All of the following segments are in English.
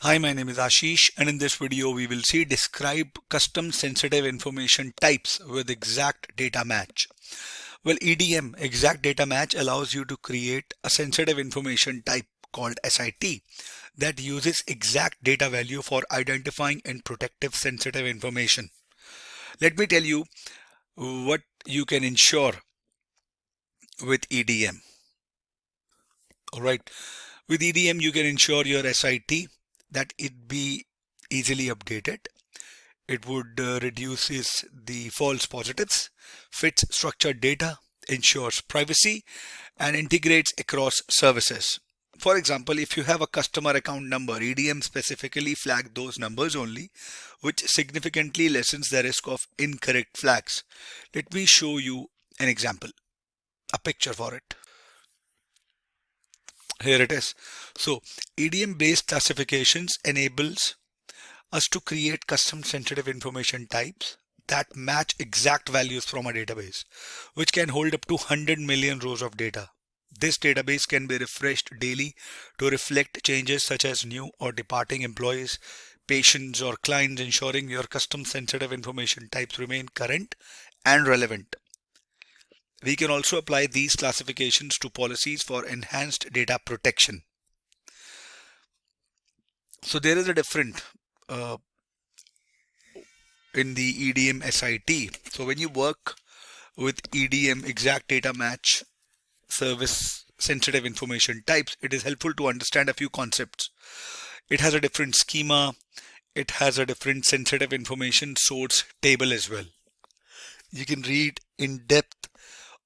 Hi, my name is Ashish, and in this video we will see describe custom sensitive information types with exact data match. Well, EDM, exact data match, allows you to create a sensitive information type called SIT that uses exact data value for identifying and protective sensitive information. Let me tell you what you can ensure with EDM. All right, with EDM you can ensure your SIT that it be easily updated. It would reduces the false positives, fits structured data, ensures privacy, and integrates across services. For example, if you have a customer account number, EDM specifically flag those numbers only, which significantly lessens the risk of incorrect flags. Let me show you an example, a picture for it. Here it is. So EDM based classifications enables us to create custom sensitive information types that match exact values from a database, which can hold up to 100 million rows of data. This database can be refreshed daily to reflect changes such as new or departing employees, patients, or clients, ensuring your custom sensitive information types remain current and relevant. We can also apply these classifications to policies for enhanced data protection. So there is a different in the EDM SIT. So when you work with EDM exact data match service sensitive information types, it is helpful to understand a few concepts. It has a different schema. It has a different sensitive information source table as well. You can read in depth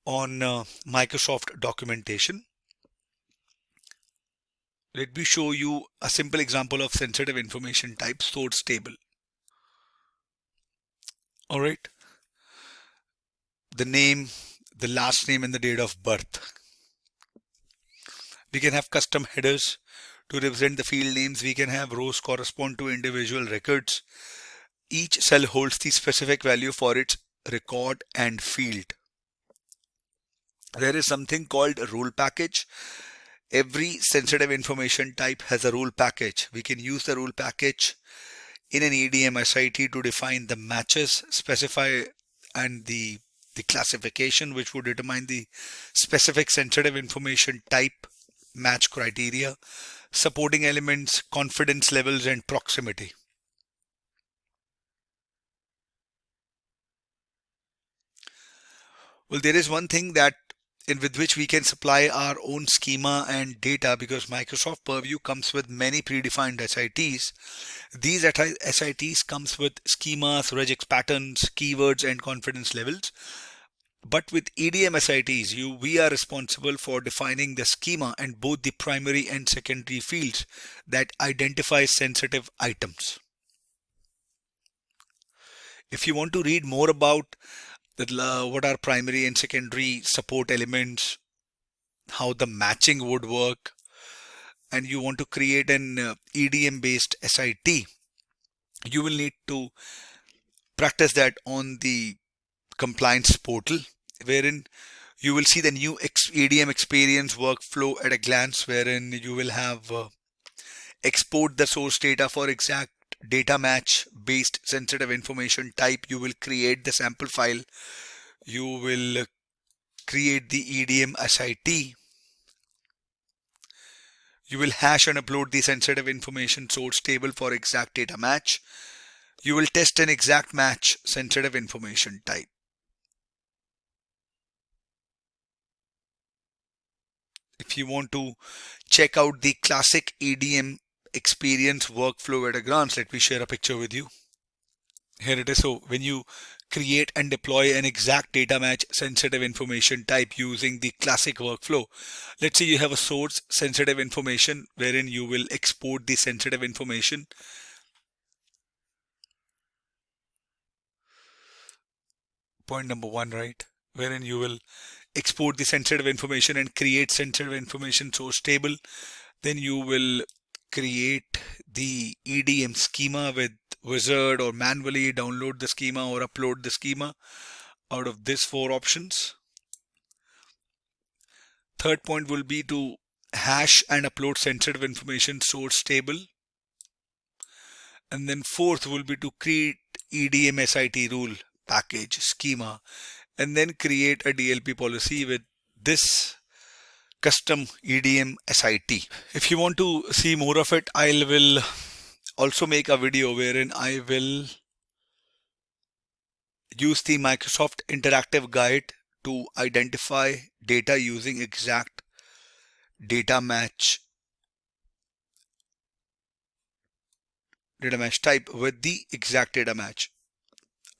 on Microsoft documentation. Let me show you a simple example of sensitive information type source table. All right. The name, the last name, and the date of birth. We can have custom headers to represent the field names. We can have rows correspond to individual records. Each cell holds the specific value for its record and field. There is something called a rule package. Every sensitive information type has a rule package. We can use the rule package in an EDM SIT to define the matches, specify and the classification which would determine the specific sensitive information type match criteria, supporting elements, confidence levels, and proximity. Well, there is one thing that with which we can supply our own schema and data, because Microsoft Purview comes with many predefined SITs. These SITs comes with schemas, regex patterns, keywords, and confidence levels. But with EDM SITs, we are responsible for defining the schema and both the primary and secondary fields that identify sensitive items. If you want to read more about what are primary and secondary support elements, how the matching would work, and you want to create an EDM based SIT, you will need to practice that on the compliance portal, wherein you will see the new EDM experience workflow at a glance, wherein you will have export the source data for exact data match based sensitive information type. You will create the sample file. You will create the EDM SIT. You will hash and upload the sensitive information source table for exact data match. You will test an exact match sensitive information type. If you want to check out the classic EDM experience workflow at a glance, let me share a picture with you. Here it is. So when you create and deploy an exact data match sensitive information type using the classic workflow, let's say you have a source sensitive information wherein you will export the sensitive information. Point number one, right? Wherein you will export the sensitive information and create sensitive information source table. Then you will create the EDM schema with wizard, or manually download the schema or upload the schema out of these four options. Third point will be to hash and upload sensitive information source table. And then fourth will be to create EDM SIT rule package schema, and then create a DLP policy with this custom EDM SIT. If you want to see more of it, I will also make a video wherein I will use the Microsoft Interactive Guide to identify data using exact data match type with the exact data match.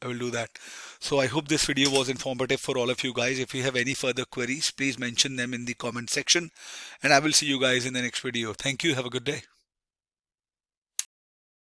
I will do that. So I hope this video was informative for all of you guys. If you have any further queries, please mention them in the comment section, and I will see you guys in the next video. Thank you. Have a good day.